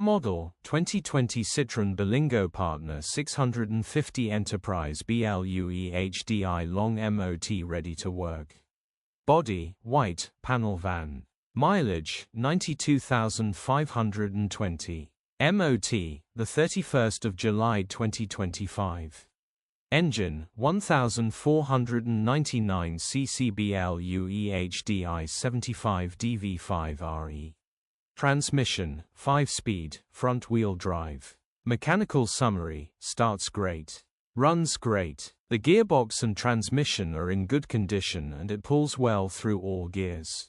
Model, 2020 Citroen Berlingo Partner 650 Enterprise Bluehdi long MOT ready to work. Body, white, panel van. Mileage, 92,520. MOT, the 31st of July 2025. Engine, 1499 cc Bluehdi 75 DV5RE. Transmission, 5-speed, front-wheel drive. Mechanical summary, starts great. Runs great. The gearbox and transmission are in good condition and it pulls well through all gears.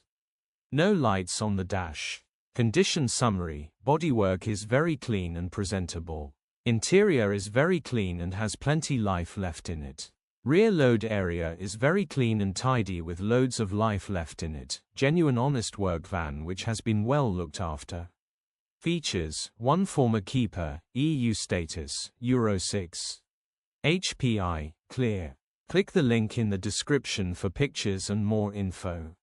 No lights on the dash. Condition summary, bodywork is very clean and presentable. Interior is very clean and has plenty life left in it. Rear load area is very clean and tidy with loads of life left in it. Genuine honest work van which has been well looked after. Features, 1 former keeper, EU status, Euro 6. HPI, clear. Click the link in the description for pictures and more info.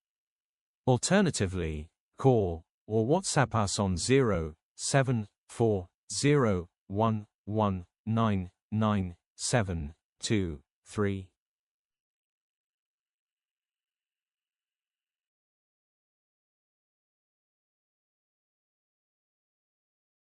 Alternatively, call or WhatsApp us on 07401199723.